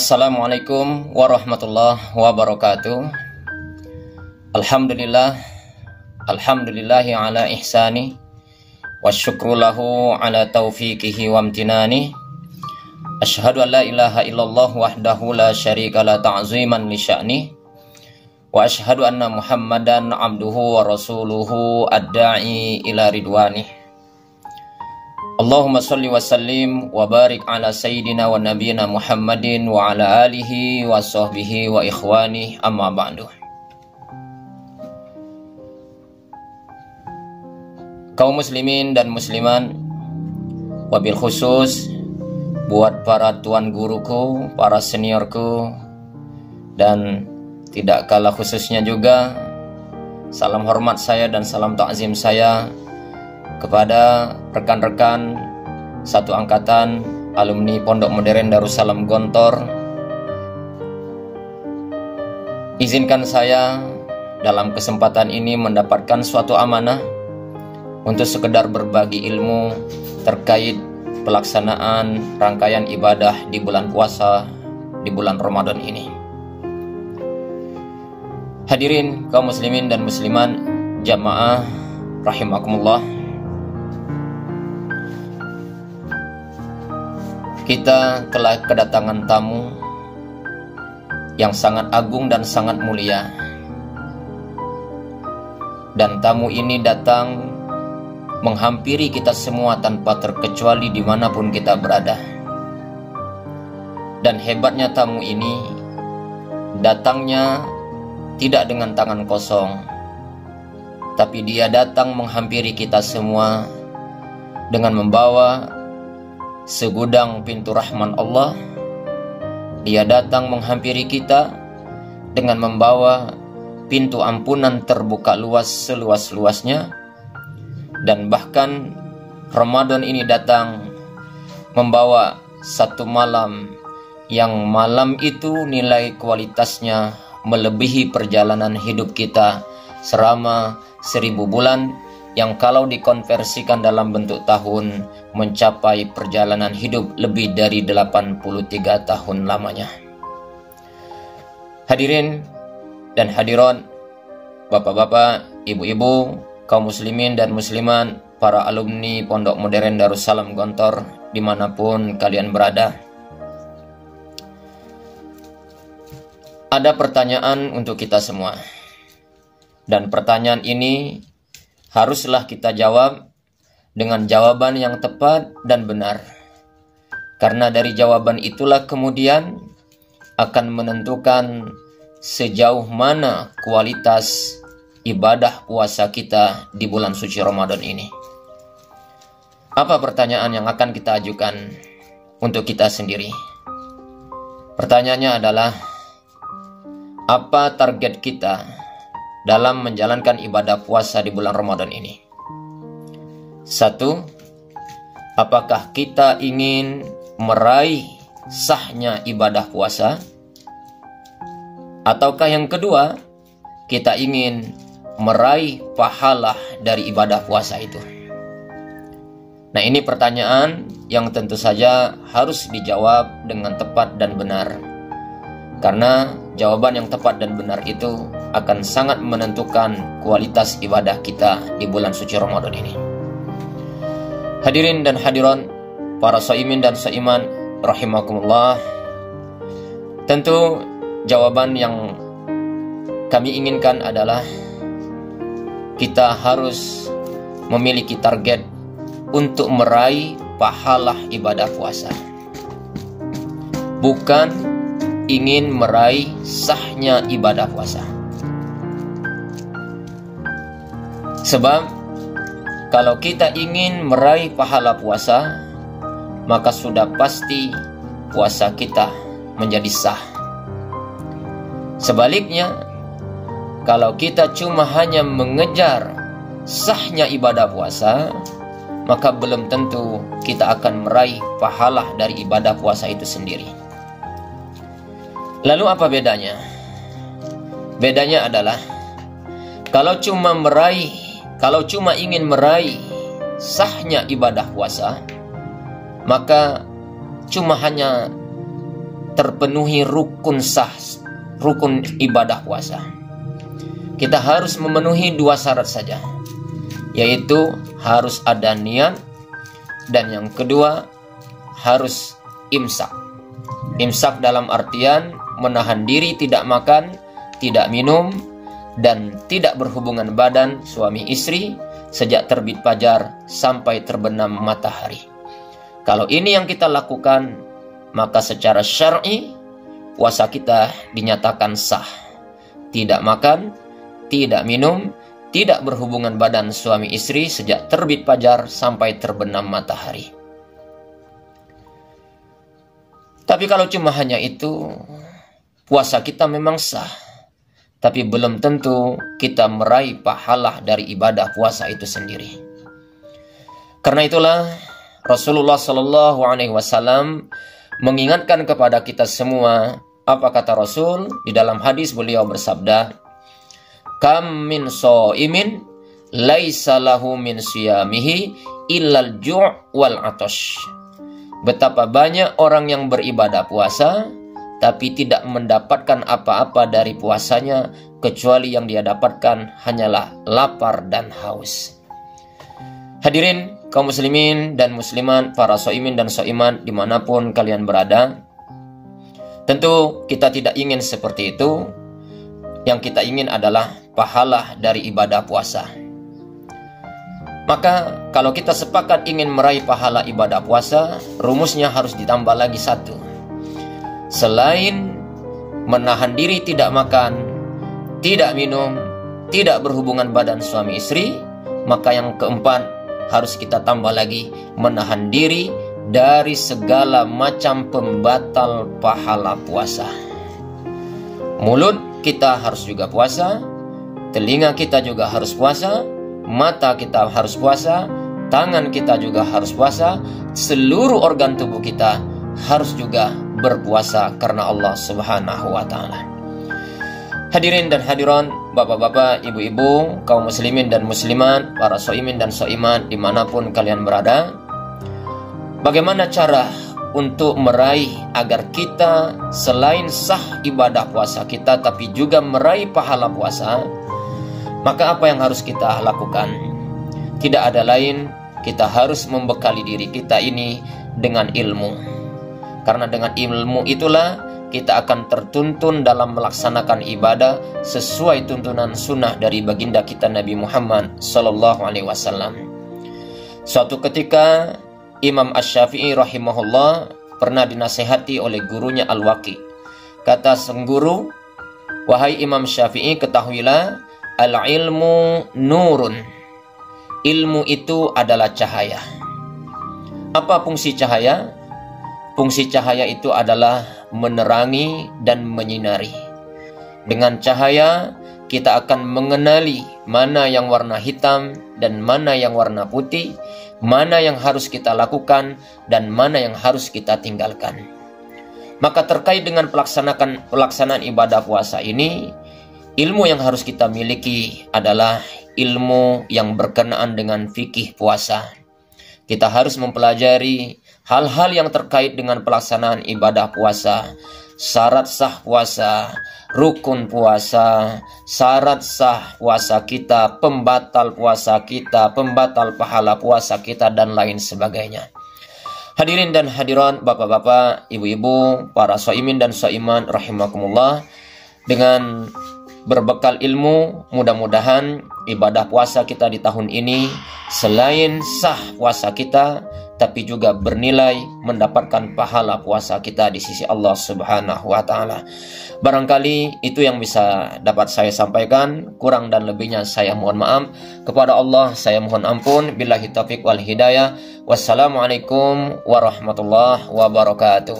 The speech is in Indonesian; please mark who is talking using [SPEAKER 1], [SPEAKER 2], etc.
[SPEAKER 1] Assalamualaikum warahmatullahi wabarakatuh. Alhamdulillahi ala ihsani wa syukru lahu ala taufiqihi wa amtinani. Asyhadu an la ilaha illallah wahdahu la syarika la ta'ziman li sya'ni. Wa asyhadu anna Muhammadan abduhu wa rasuluhu ad-da'i ila ridwanih. Allahumma salli wa sallim wa barik ala sayyidina wa nabiyina Muhammadin wa ala alihi wa sahbihi wa ikhwani amma ba'du. Kaum muslimin dan musliman, wabil khusus buat para tuan guruku, para seniorku, dan tidak kalah khususnya juga salam hormat saya dan salam takzim saya kepada rekan-rekan satu angkatan alumni Pondok Modern Darussalam Gontor. Izinkan saya dalam kesempatan ini mendapatkan suatu amanah untuk sekedar berbagi ilmu terkait pelaksanaan rangkaian ibadah di bulan puasa di bulan Ramadan ini. Hadirin kaum muslimin dan musliman jamaah rahimakumullah, kita telah kedatangan tamu yang sangat agung dan sangat mulia. Dan tamu ini datang menghampiri kita semua tanpa terkecuali dimanapun kita berada. Dan hebatnya tamu ini datangnya tidak dengan tangan kosong, tapi dia datang menghampiri kita semua dengan membawa segudang pintu rahman Allah. Dia datang menghampiri kita dengan membawa pintu ampunan terbuka luas seluas-luasnya. Dan bahkan Ramadan ini datang membawa satu malam yang malam itu nilai kualitasnya melebihi perjalanan hidup kita selama 1000 bulan, yang kalau dikonversikan dalam bentuk tahun mencapai perjalanan hidup lebih dari 83 tahun lamanya. Hadirin dan hadirat, bapak-bapak, ibu-ibu, kaum muslimin dan musliman, para alumni Pondok Modern Darussalam Gontor dimanapun kalian berada. Ada pertanyaan untuk kita semua, dan pertanyaan ini haruslah kita jawab dengan jawaban yang tepat dan benar. Karena dari jawaban itulah kemudian akan menentukan sejauh mana kualitas ibadah puasa kita di bulan suci Ramadan ini. Apa pertanyaan yang akan kita ajukan untuk kita sendiri? Pertanyaannya adalah, apa target kita dalam menjalankan ibadah puasa di bulan Ramadan ini? 1. Apakah kita ingin meraih sahnya ibadah puasa? Ataukah yang kedua, kita ingin meraih pahala dari ibadah puasa itu? Nah, ini pertanyaan yang tentu saja harus dijawab dengan tepat dan benar. Karena jawaban yang tepat dan benar itu akan sangat menentukan kualitas ibadah kita di bulan suci Ramadan ini. Hadirin dan hadirat, para shaimin dan shaiman rahimakumullah, tentu jawaban yang kami inginkan adalah kita harus memiliki target untuk meraih pahala ibadah puasa, bukan ingin meraih sahnya ibadah puasa. Sebab kalau kita ingin meraih pahala puasa, maka sudah pasti puasa kita menjadi sah. Sebaliknya, kalau kita cuma hanya mengejar sahnya ibadah puasa, maka belum tentu kita akan meraih pahala dari ibadah puasa itu sendiri. Lalu apa bedanya? Bedanya adalah kalau cuma ingin meraih sahnya ibadah puasa, maka cuma hanya terpenuhi rukun sah, rukun ibadah puasa. Kita harus memenuhi 2 syarat saja, yaitu harus ada niat, dan yang kedua harus imsak. Imsak dalam artian menahan diri tidak makan, tidak minum, dan tidak berhubungan badan suami istri sejak terbit fajar sampai terbenam matahari. Kalau ini yang kita lakukan, maka secara syar'i puasa kita dinyatakan sah. Tidak makan, tidak minum, tidak berhubungan badan suami istri sejak terbit fajar sampai terbenam matahari. Tapi kalau cuma hanya itu, puasa kita memang sah, tapi belum tentu kita meraih pahala dari ibadah puasa itu sendiri. Karena itulah Rasulullah SAW mengingatkan kepada kita semua. Apa kata Rasul? Di dalam hadis beliau bersabda, "Kam min shaimin laisa lahu min siyamihi illal ju' wal 'atash." Betapa banyak orang yang beribadah puasa tapi tidak mendapatkan apa-apa dari puasanya, kecuali yang dia dapatkan hanyalah lapar dan haus. Hadirin kaum muslimin dan muslimat, para shaimin dan shaimat dimanapun kalian berada, tentu kita tidak ingin seperti itu. Yang kita ingin adalah pahala dari ibadah puasa. Maka kalau kita sepakat ingin meraih pahala ibadah puasa, rumusnya harus ditambah lagi 1. Selain menahan diri tidak makan, tidak minum, tidak berhubungan badan suami istri, maka yang keempat harus kita tambah lagi menahan diri dari segala macam pembatal pahala puasa. Mulut kita harus juga puasa, telinga kita juga harus puasa, mata kita harus puasa, tangan kita juga harus puasa, seluruh organ tubuh kita harus juga berpuasa karena Allah Subhanahu wa Ta'ala. Hadirin dan hadirat, bapak-bapak, ibu-ibu, kaum muslimin dan muslimat, para shaimin dan shaimat dimanapun kalian berada, bagaimana cara untuk meraih agar kita selain sah ibadah puasa kita tapi juga meraih pahala puasa? Maka apa yang harus kita lakukan? Tidak ada lain, kita harus membekali diri kita ini dengan ilmu. Karena dengan ilmu itulah kita akan tertuntun dalam melaksanakan ibadah sesuai tuntunan sunnah dari baginda kita Nabi Muhammad SAW. Suatu ketika Imam Asy-Syafi'i rahimahullah pernah dinasihati oleh gurunya Al-Waqi. Kata sang guru, "Wahai Imam Syafi'i, ketahuilah, al-ilmu nurun." Ilmu itu adalah cahaya. Apa fungsi cahaya? Fungsi cahaya itu adalah menerangi dan menyinari. Dengan cahaya kita akan mengenali mana yang warna hitam dan mana yang warna putih, mana yang harus kita lakukan dan mana yang harus kita tinggalkan. Maka terkait dengan pelaksanaan ibadah puasa ini, ilmu yang harus kita miliki adalah ilmu yang berkenaan dengan fikih puasa. Kita harus mempelajari hal-hal yang terkait dengan pelaksanaan ibadah puasa, syarat sah puasa, rukun puasa, syarat sah puasa kita, pembatal puasa kita, pembatal pahala puasa kita, dan lain sebagainya. Hadirin dan hadirat, bapak-bapak, ibu-ibu, para shaimin dan shaimat rahimakumullah, dengan berbekal ilmu, mudah-mudahan ibadah puasa kita di tahun ini selain sah puasa kita, tapi juga bernilai mendapatkan pahala puasa kita di sisi Allah Subhanahu wa Ta'ala. Barangkali itu yang bisa dapat saya sampaikan. Kurang dan lebihnya saya mohon maaf. Kepada Allah saya mohon ampun. Billahi taufiq wal hidayah. Wassalamualaikum warahmatullahi wabarakatuh.